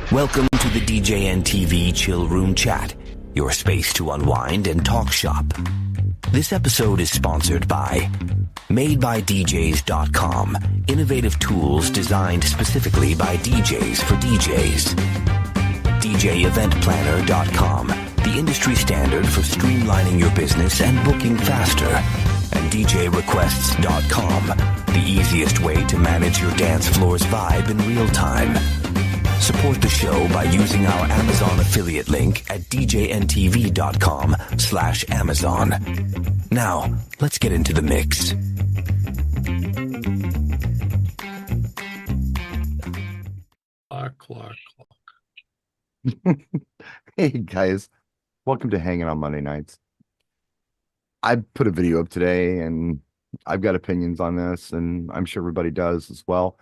Welcome to the DJNTV Chill Room Chat, your space to unwind and talk shop. This episode is sponsored by MadeByDJs.com, innovative tools designed specifically by DJs for DJs. DJEventPlanner.com, the industry standard for streamlining your business and booking faster. And DJRequests.com, the easiest way to manage your dance floor's vibe in real time. Support the show by using our Amazon affiliate link at DJNTV.com/Amazon. Now, let's get into the mix. Clock. Hey guys, welcome to Hanging on Monday Nights. I put a video up today and I've got opinions on this, and I'm sure everybody does as well.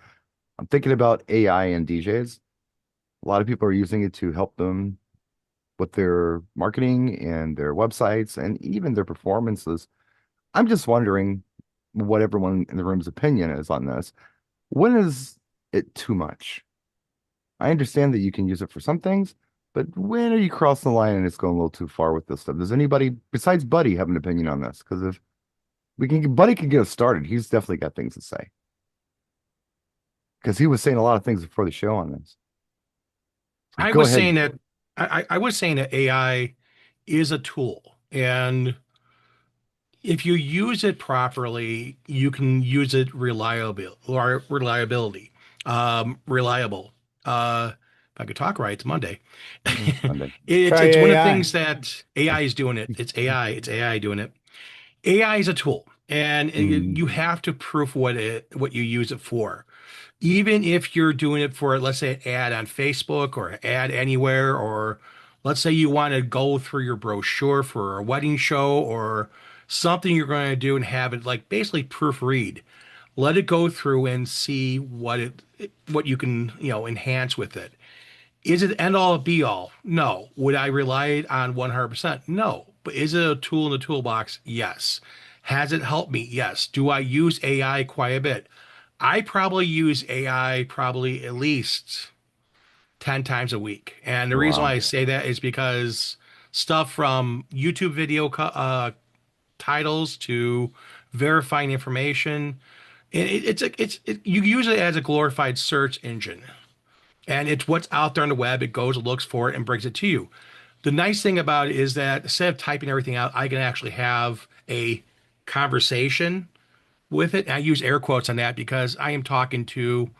I'm thinking about AI and DJs. A lot of people are using it to help them with their marketing and their websites and even their performances. I'm just wondering what everyone in the room's opinion is on this. When is it too much? I understand that you can use it for some things, but when are you crossing the line and it's going a little too far with this stuff? Does anybody besides Buddy have an opinion on this? Because if Buddy can get us started, he's definitely got things to say. Because he was saying a lot of things before the show on this. So I was saying that AI is a tool, and if you use it properly, you can use it reliable. If I could talk right, it's Monday. It's one It's of the things that AI is doing it. It's AI doing it. AI is a tool, and you have to proof what you use it for. Even if you're doing it for, let's say, an ad on Facebook or an ad anywhere, or let's say you want to go through your brochure for a wedding show or something you're going to do and have it like basically proofread. Let it go through and see what you can enhance with it. Is it end all be all? No. Would I rely on 100%? No. But is it a tool in the toolbox? Yes. Has it helped me? Yes. Do I use AI quite a bit? I probably use AI at least 10 times a week. And the reason why I say that is because stuff from YouTube video titles to verifying information, you use it as a glorified search engine. And it's what's out there on the web. It goes, looks for it, and brings it to you. The nice thing about it is that instead of typing everything out, I can actually have a conversation with it. And I use air quotes on that because I am talking to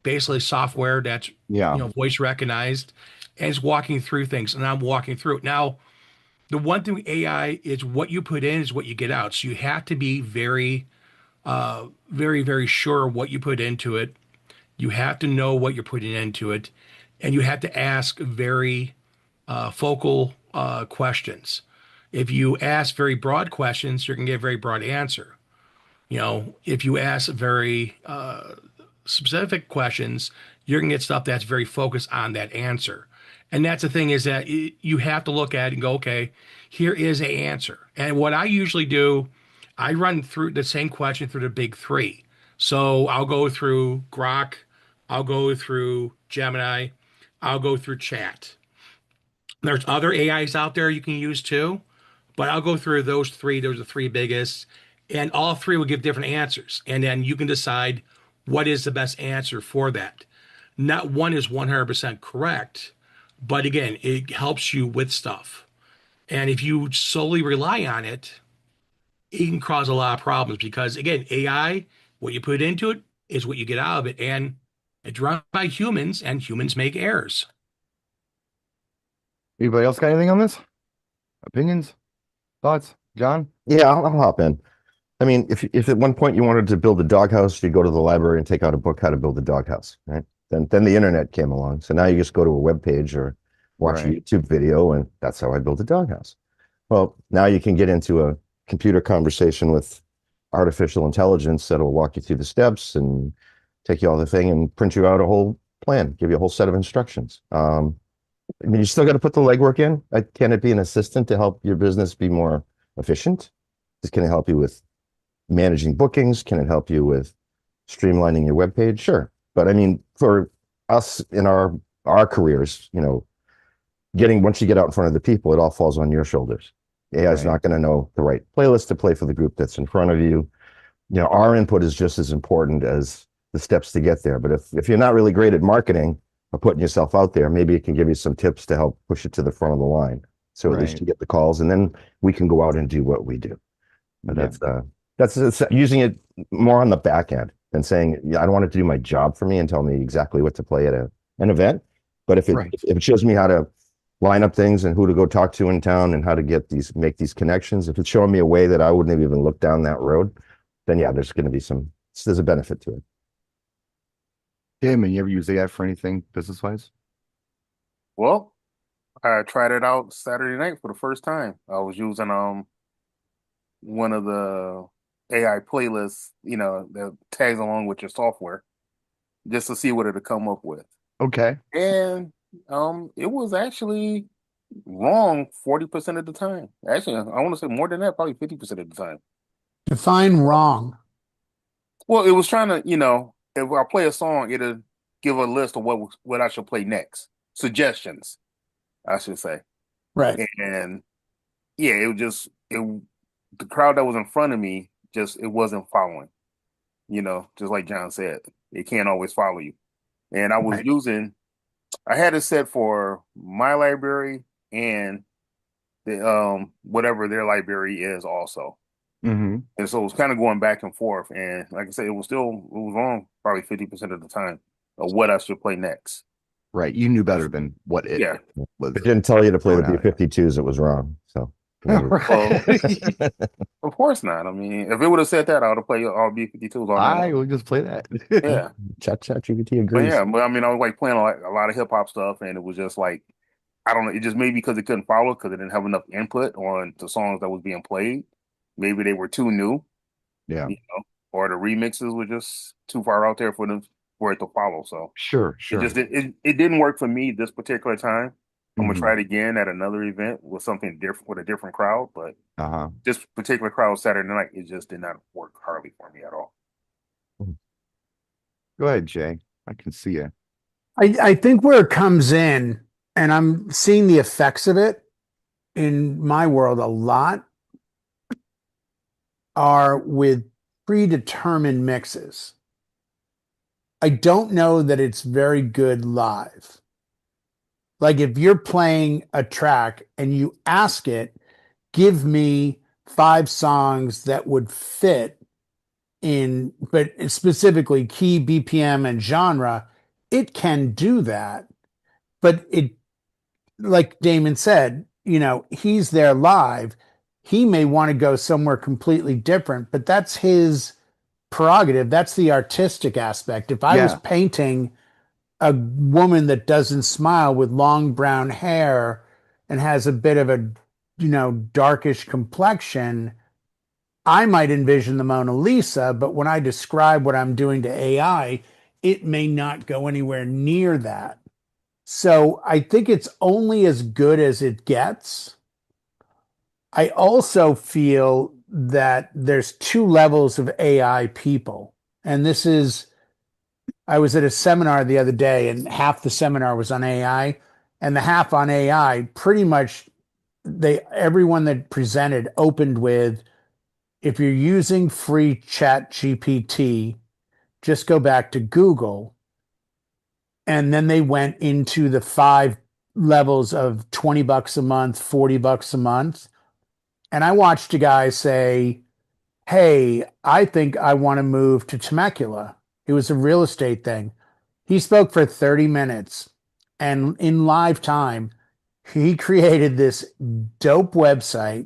basically software that's voice recognized and it's walking through things, and I'm walking through it. Now, the one thing with AI is what you put in is what you get out. So you have to be very, very, very sure what you put into it. You have to know what you're putting into it, and you have to ask very focal questions. If you ask very broad questions, you're going to get a very broad answer. If you ask very specific questions, you're going to get stuff that's very focused on that answer. And that's the thing, is that you have to look at it and go, okay, here is an answer. And what I usually do, I run through the same question through the big three. So I'll go through Grok, I'll go through Gemini, I'll go through Chat. There's other AIs out there you can use too, but I'll go through those three. Those are the three biggest. And all three will give different answers. And then you can decide what is the best answer for that. Not one is 100% correct, but again, it helps you with stuff. And if you solely rely on it, it can cause a lot of problems because, again, AI, what you put into it is what you get out of it. And it's run by humans, and humans make errors. Anybody else got anything on this? Opinions? Thoughts? John? Yeah, I'll hop in. I mean, if at one point you wanted to build a doghouse, you go to the library and take out a book, How to Build a Doghouse, right? Then the internet came along. So now you just go to a web page or watch a YouTube video, and that's how I build a doghouse. Well, now you can get into a computer conversation with artificial intelligence that'll walk you through the steps and take you all the thing and print you out a whole plan, give you a whole set of instructions. I mean, you still got to put the legwork in. Can it be an assistant to help your business be more efficient? Can it help you with managing bookings? Can it help you with streamlining your webpage? Sure. But I mean, for us in our our careers, once you get out in front of the people, it all falls on your shoulders. AI is Right. not going to know the right playlist to play for the group that's in front of you. Our input is just as important as the steps to get there. But if you're not really great at marketing or putting yourself out there, maybe it can give you some tips to help push it to the front of the line. So at least Right. you get the calls, and then we can go out and do what we do. But Yeah. that's it's using it more on the back end than saying, yeah, I don't want it to do my job for me and tell me exactly what to play at an event. But if Right. it shows me how to line up things and who to go talk to in town and how to make these connections, if it's showing me a way that I wouldn't have even looked down that road, then yeah, there's going to be there's a benefit to it. Damon, you ever use AI for anything business wise? Well, I tried it out Saturday night for the first time. I was using one of the AI playlists, that tags along with your software, just to see what it'd come up with. Okay. And it was actually wrong 40% of the time. Actually, I want to say more than that, probably 50% of the time. Define wrong. Well, it was trying to, if I play a song, it'll give a list of what I should play next. Suggestions, I should say. Right. And yeah, the crowd that was in front of me, it wasn't following. Just like John said, it can't always follow you. And I was I had it set for my library and the whatever their library is also. Mm-hmm. And so it was kind of going back and forth. And like I said, it was wrong probably 50% of the time of what I should play next. Right. You knew better than what it Yeah. was. It didn't tell you to play the Thrown at it. B-52s. It was wrong. So Right. Of course not. I mean, if it would have said that, I would have played all B-52s all night. I will just play that. Yeah. ChatGPT But agrees. yeah, but I mean, I was like playing a lot of hip hop stuff, and it was just like, I don't know, it just maybe because it couldn't follow because it didn't have enough input on the songs that was being played. Maybe they were too new, Yeah. or the remixes were just too far out there for it to follow. So Sure. it didn't work for me this particular time. I'm gonna Mhm. try it again at another event with something different with a different crowd, but Uh-huh. this particular crowd Saturday night, it just did not work hardly for me at all. Go ahead, Jay. I can see you. I think where it comes in, and I'm seeing the effects of it in my world a lot, are with predetermined mixes. I don't know that it's very good live. Like if you're playing a track and you ask it, give me 5 songs that would fit in, but specifically key, BPM, and genre, it can do that. But it, like Damon said, he's there live. He may want to go somewhere completely different, but that's his prerogative. That's the artistic aspect. If I was Yeah. painting a woman that doesn't smile with long brown hair and has a bit of a, darkish complexion, I might envision the Mona Lisa, but when I describe what I'm doing to AI, it may not go anywhere near that. So I think it's only as good as it gets. I also feel that there's 2 levels of AI people. And I was at a seminar the other day and half the seminar was on AI, and the half on AI pretty much everyone that presented opened with, if you're using free Chat GPT, just go back to Google. And then they went into the 5 levels of $20 a month, $40 a month. And I watched a guy say, hey, I think I want to move to Temecula. It was a real estate thing. He spoke for 30 minutes. And in live time, he created this dope website,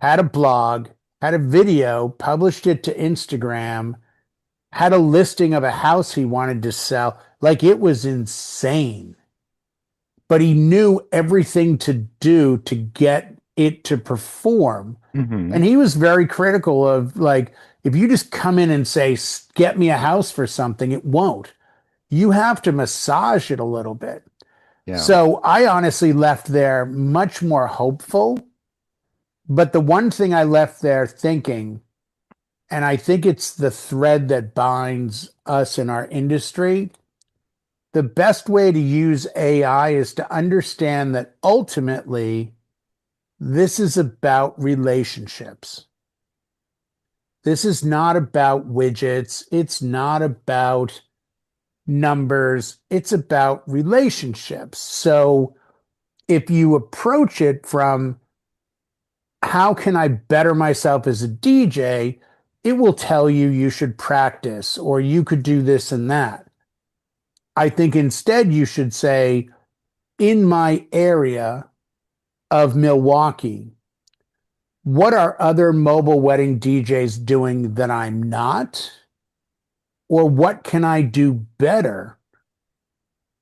had a blog, had a video, published it to Instagram, had a listing of a house he wanted to sell. Like, it was insane. But he knew everything to do to get it to perform. Mhm. And he was very critical of, like, if you just come in and say, get me a house for something, it won't. You have to massage it a little bit. Yeah. So I honestly left there much more hopeful. But the one thing I left there thinking, and I think it's the thread that binds us in our industry, the best way to use AI is to understand that ultimately this is about relationships. This is not about widgets. It's not about numbers. It's about relationships. So if you approach it from how can I better myself as a DJ, it will tell you you should practice or you could do this and that. I think instead you should say, in my area of Milwaukee, what are other mobile wedding DJs doing that I'm not? Or what can I do better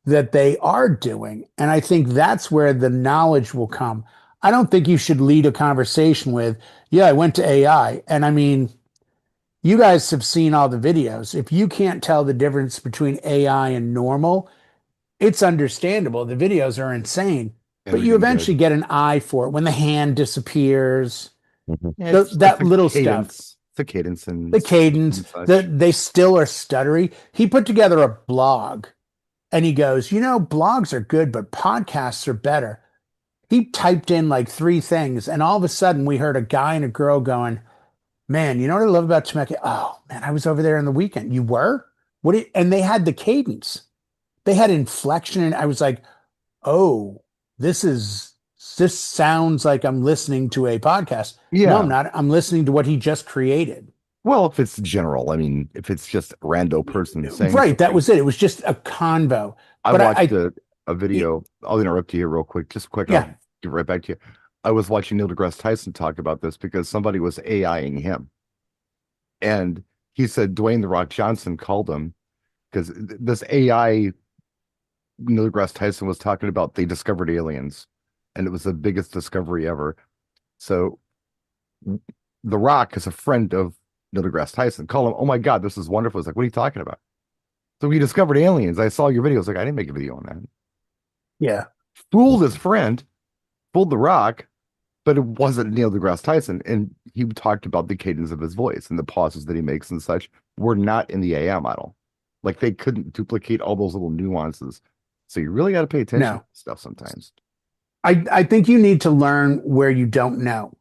that they are doing? And I think that's where the knowledge will come. I don't think you should lead a conversation with, yeah, I went to AI. And I mean, you guys have seen all the videos. If you can't tell the difference between AI and normal, it's understandable. The videos are insane, but you eventually get an eye for it when the hand disappears. Yeah, That little cadence, stuff. the cadence and The cadence, they still are stuttery. He put together a blog and he goes, blogs are good, but podcasts are better. He typed in like 3 things and all of a sudden we heard a guy and a girl going, man, you know what I love about Temecula? Oh man, I was over there on the weekend. You were? And they had the cadence. They had inflection. And I was like, oh, this sounds like I'm listening to a podcast. Yeah. No, I'm not. I'm listening to what he just created. Well, if it's general, I mean, if it's just a rando person saying, right, that was it. It was just a convo. I watched a video. I'll interrupt you here real quick, just quick. Yeah. I'll give it right back to you. I was watching Neil deGrasse Tyson talk about this because somebody was AIing him. And he said Dwayne "The Rock" Johnson called him because this AI, Neil deGrasse Tyson was talking about, they discovered aliens and it was the biggest discovery ever. So The Rock is a friend of Neil deGrasse Tyson. Call him, oh my God, this is wonderful. It's like, what are you talking about? So we discovered aliens. I saw your videos. Like, I didn't make a video on that. Yeah. Fooled his friend, fooled The Rock, but it wasn't Neil deGrasse Tyson. And he talked about the cadence of his voice and the pauses that he makes and such were not in the AI model. Like, they couldn't duplicate all those little nuances. So you really got to pay attention to stuff sometimes. I think you need to learn where you don't know.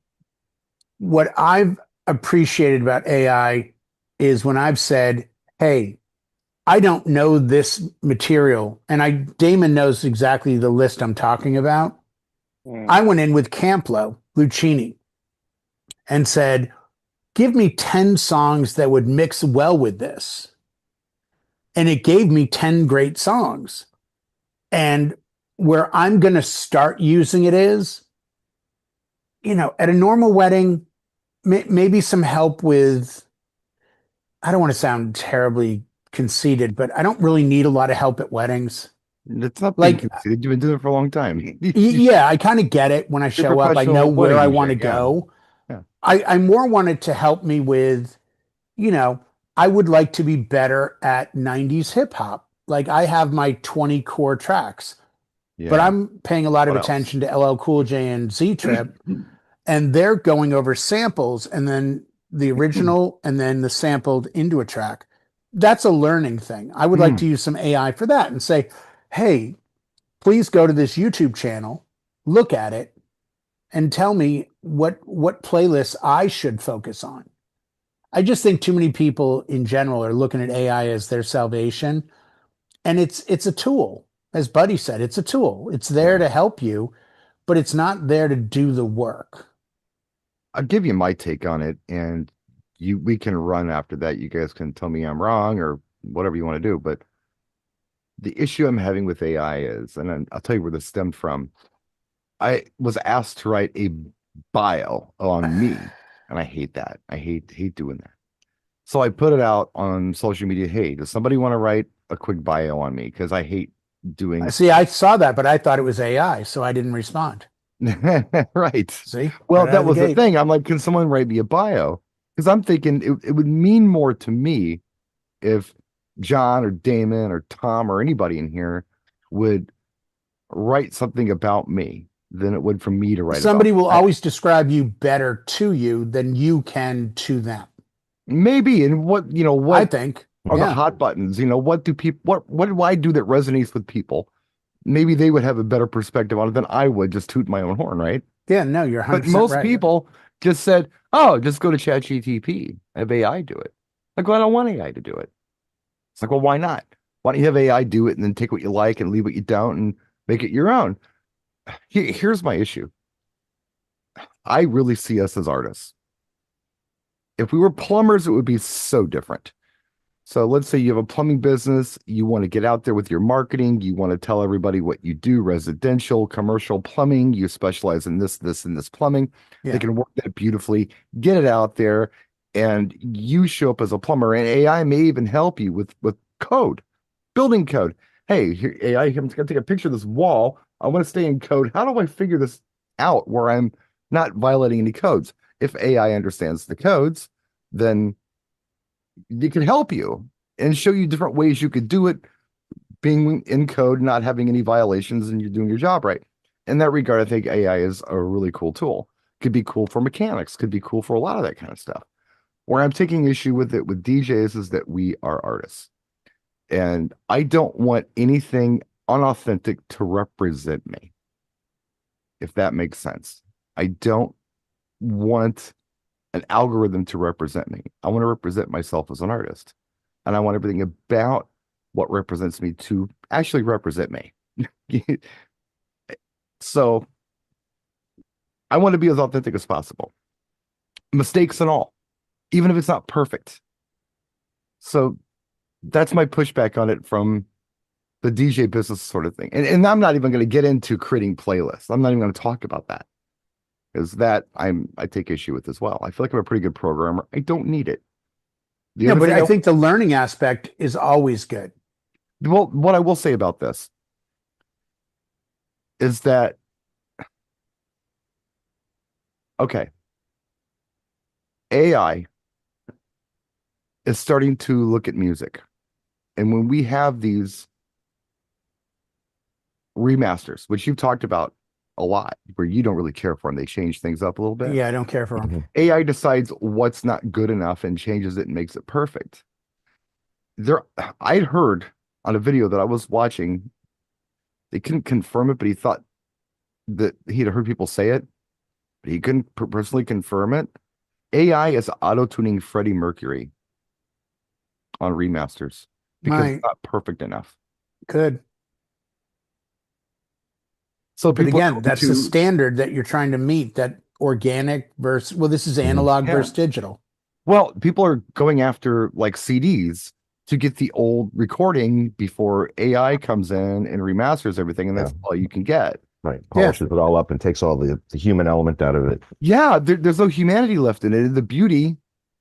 What I've appreciated about AI is when I've said, hey, I don't know this material. And Damon knows exactly the list I'm talking about. I went in with Camplo Lucchini and said, give me 10 songs that would mix well with this. And it gave me 10 great songs. And where I'm going to start using it is, at a normal wedding, maybe some help with, I don't want to sound terribly conceited, but I don't really need a lot of help at weddings. It's not like conceited. You've been doing it for a long time. Yeah, I kind of get it. When I show up, I know where I want to go. Yeah. I more wanted to help me with, I would like to be better at 90s hip hop. Like I have my 20 core tracks, but I'm paying a lot of attention to LL Cool J and Z Trip, and they're going over samples and then the original and then the sampled into a track. That's a learning thing. I would like to use some AI for that and say, hey, please go to this YouTube channel, look at it, and tell me what playlists I should focus on. I just think too many people in general are looking at AI as their salvation. And it's a tool. As Buddy said, it's a tool. It's there to help you, but it's not there to do the work. I'll give you my take on it, and we can run after that. You guys can tell me I'm wrong or whatever you want to do. But the issue I'm having with AI is, and I'll tell you where this stemmed from. I was asked to write a bio on me, and I hate that. I hate doing that. So I put it out on social media. Hey, does somebody want to write a quick bio on me? Because I hate doing. See, I saw that, but I thought it was AI, so I didn't respond. Right. See? Well, that was the thing. I'm like, can someone write me a bio? Because I'm thinking it would mean more to me if John or Damon or Tom or anybody in here would write something about me than it would for me to write. Somebody will always describe you better to you than you can to them. Maybe. And what I think. Are the Yeah. hot buttons? What do I do that resonates with people? Maybe they would have a better perspective on it than I would, just toot my own horn, right? Yeah, no, you're 100% But most right. people just said, "Oh, just go to ChatGTP, have AI do it." Like, well, I don't want AI to do it. It's like, well, why not? Why don't you have AI do it and then take what you like and leave what you don't and make it your own? Here's my issue. I really see us as artists. If we were plumbers, it would be so different. So let's say you have a plumbing business, you want to get out there with your marketing, you want to tell everybody what you do, residential, commercial plumbing, you specialize in this, and this plumbing. Yeah. They can work that beautifully, get it out there, and you show up as a plumber, and AI may even help you with code, building code. Hey, here, AI, I'm going to take a picture of this wall. I want to stay in code. How do I figure this out where I'm not violating any codes? If AI understands the codes, then it can help you and show you different ways you could do it, being in code, not having any violations, and you're doing your job right. In that regard, I think AI is a really cool tool. Could be cool for mechanics, could be cool for a lot of that kind of stuff. Where I'm taking issue with it with DJs is that we are artists. And I don't want anything unauthentic to represent me, if that makes sense. I don't want an algorithm to represent me. I want to represent myself as an artist. And I want everything about what represents me to actually represent me. So I want to be as authentic as possible. Mistakes and all, even if it's not perfect. So that's my pushback on it from the DJ business sort of thing. And I'm not even going to get into creating playlists. I'm not even going to talk about that. Because that I take issue with as well. I feel like I'm a pretty good programmer. I don't need it. Yeah, but I think the learning aspect is always good. Well, what I will say about this is that, okay, AI is starting to look at music. And when we have these remasters, which you've talked about a lot, where you don't really care for them, they change things up a little bit. Yeah, I don't care for them. AI decides what's not good enough and changes it and makes it perfect. I'd heard on a video that I was watching, they couldn't confirm it, but he thought that he'd heard people say it, but he couldn't personally confirm it. AI is auto-tuning Freddie Mercury on remasters because it's not perfect enough. Good. So but again, that's the standard that you're trying to meet, that organic versus, well, this is analog versus digital. Well, people are going after like CDs to get the old recording before AI comes in and remasters everything, and that's all you can get. Right. Polishes it all up and takes all the human element out of it. Yeah, there's no humanity left in it. The beauty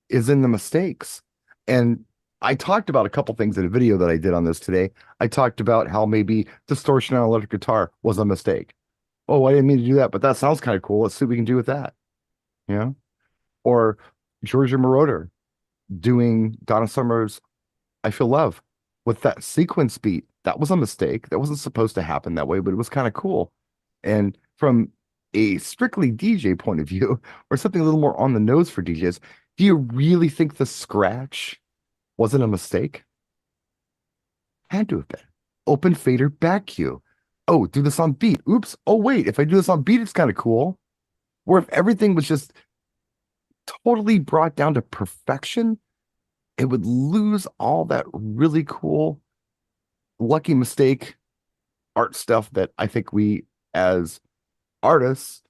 is in the mistakes. And I talked about a couple things in a video that I did on this today. I talked about how maybe distortion on electric guitar was a mistake. Oh, I didn't mean to do that, but that sounds kind of cool. Let's see what we can do with that. Yeah. Or Georgia Moroder doing Donna Summer's I Feel Love with that sequence beat. That was a mistake. That wasn't supposed to happen that way, but it was kind of cool. And from a strictly DJ point of view, or something a little more on the nose for DJs, do you really think the scratch wasn't a mistake? Had to have been. Open fader back cue. Oh, do this on beat. Oops. Oh, wait. If I do this on beat, it's kind of cool. Or if everything was just totally brought down to perfection, it would lose all that really cool, lucky mistake art stuff that I think we as artists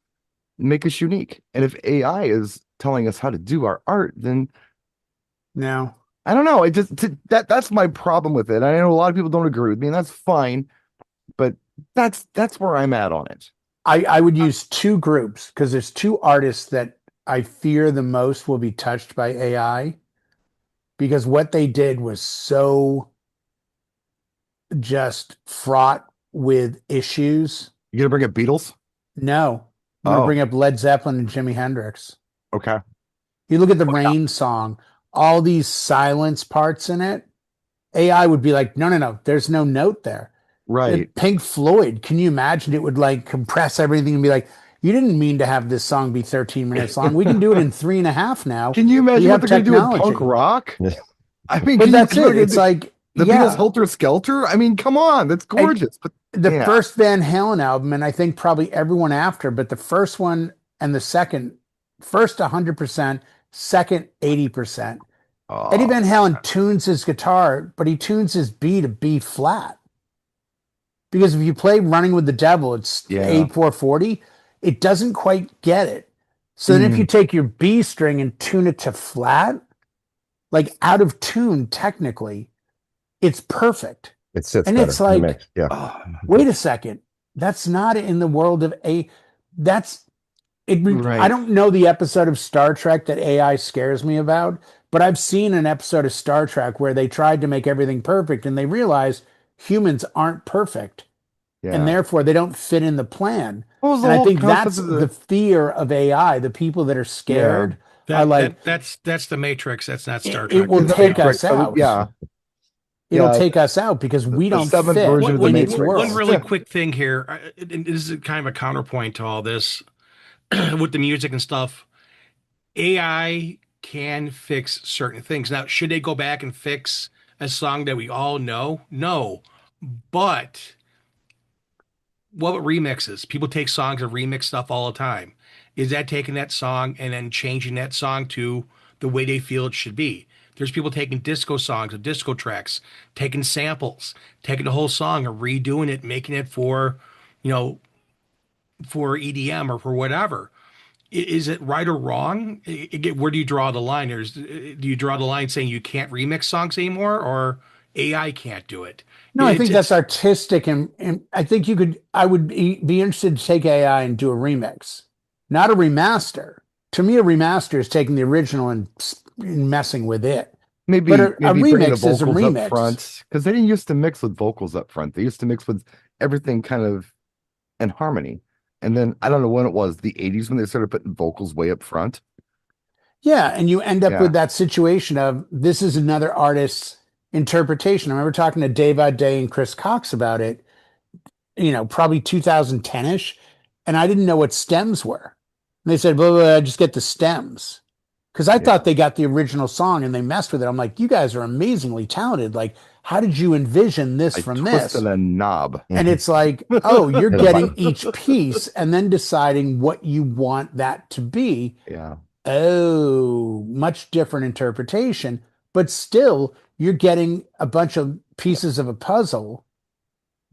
make us unique. And if AI is telling us how to do our art, then no, I don't know. That's my problem with it. I know a lot of people don't agree with me, and that's fine, but that's where I'm at on it. I would use two groups, because there's two artists that I fear the most will be touched by AI, because what they did was so just fraught with issues. You gonna bring up Beatles? No, I'm gonna bring up Led Zeppelin and Jimi Hendrix. Okay. You look at the Rain song, all these silence parts in it. AI would be like, no, there's no note there. Right. And Pink Floyd, can you imagine? It would like compress everything and be like, you didn't mean to have this song be 13 minutes long. We can do it in 3.5 now. Can you imagine what they're going to do with punk rock? I mean, But can you that's it. imagine It's like, the yeah. Beatles Helter Skelter? I mean, come on, that's gorgeous. But The yeah. first Van Halen album, and I think probably everyone after, but the first one and the second, first 100%, second 80%. Eddie Oh, Van Halen tunes his guitar, but he tunes his B to B flat. Because if you play Running with the Devil, it's yeah. A440, it doesn't quite get it. So then if you take your B string and tune it to flat, like out of tune technically, it's perfect. It sits And better it's in the like, mix. Yeah. wait a second. That's not in the world of that's it. Right. I don't know the episode of Star Trek that AI scares me about, but I've seen an episode of Star Trek where they tried to make everything perfect and they realized humans aren't perfect and Yeah. therefore they don't fit in the plan. What was the And I whole think concept that's of the fear of AI. The people that are scared are like, that's the Matrix. That's not Star it Trek. will Is that take right? us out. Yeah. It'll Yeah. take us out because we The don't seventh fit version of the in Matrix. its world. One really quick thing here, and this is kind of a counterpoint to all this with the music and stuff. AI can fix certain things. Now, should they go back and fix a song that we all know? No. But what about remixes? People take songs and remix stuff all the time. Is that taking that song and then changing that song to the way they feel it should be? There's people taking disco songs or disco tracks, taking samples, taking the whole song and redoing it, making it for, you know, for EDM or for whatever. Is it right or wrong? Where do you draw the line? Do you draw the line saying you can't remix songs anymore, or AI can't do it? No, I think that's It's artistic, and I think you could. I would be interested to take AI and do a remix, not a remaster. To me, a remaster is taking the original and messing with it. Maybe But a maybe bring the remix is a vocals up remix. front because they didn't used to mix with vocals up front. They used to mix with everything kind of in harmony. And then I don't know when it was, the 80s when they started putting vocals way up front. Yeah, and you end up Yeah. with that situation of this is another artist's interpretation. I remember talking to Dave Day and Chris Cox about it, probably 2010-ish, and I didn't know what stems were. And they said, blah, blah, blah, just get the stems. Because I thought they got the original song and they messed with it. I'm like, you guys are amazingly talented. Like, how did you envision this from this? Twisted a knob. And it's like, oh, you're getting each piece and then deciding what you want that to be. Yeah. Oh, much different interpretation, but still you're getting a bunch of pieces of a puzzle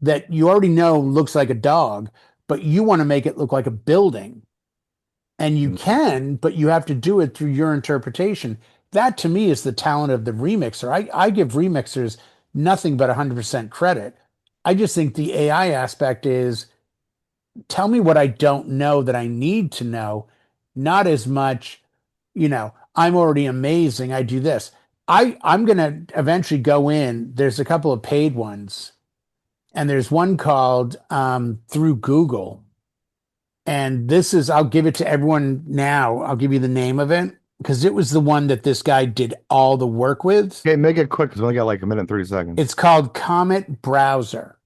that you already know looks like a dog, but you want to make it look like a building. And you can, but you have to do it through your interpretation. That to me is the talent of the remixer. I give remixers nothing but 100% credit. I just think the AI aspect is tell me what I don't know that I need to know, not as much, I'm already amazing. I do this. I'm going to eventually go in. There's a couple of paid ones, and there's one called Through Google. And this is, I'll give it to everyone now. I'll give you the name of it because it was the one that this guy did all the work with. Okay, make it quick because we only got like a minute and 30 seconds. It's called Comet Browser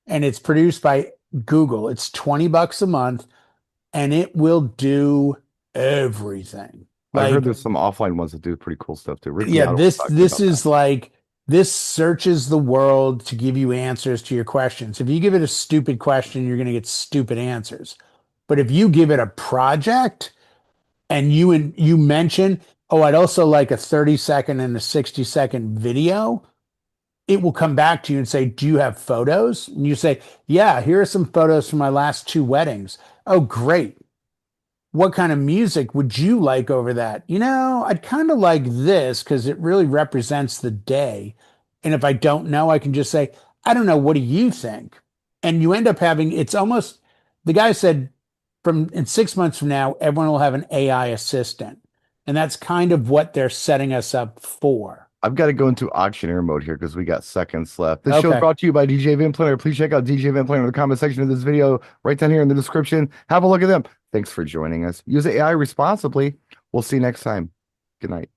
and it's produced by Google. It's $20 a month and it will do everything. I heard there's some offline ones that do pretty cool stuff too. Ricky Yeah, Otto this was talking about is that. like this searches the world to give you answers to your questions. If you give it a stupid question, you're going to get stupid answers. But if you give it a project and you mention, oh, I'd also like a 30-second and a 60-second video, it will come back to you and say, do you have photos? And you say, yeah, here are some photos from my last 2 weddings. Oh, great. What kind of music would you like over that? I'd kind of like this because it really represents the day. And if I don't know, I can just say, I don't know. What do you think? And you end up having, it's almost, the guy said, in 6 months from now, everyone will have an AI assistant. And that's kind of what they're setting us up for. I've got to go into auctioneer mode here because we got seconds left. This show is Okay. brought to you by DJ Van Planner. Please check out DJ Van Planner in the comment section of this video, right down here in the description. Have a look at them. Thanks for joining us. Use AI responsibly. We'll see you next time. Good night.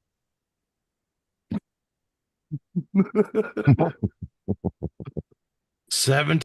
7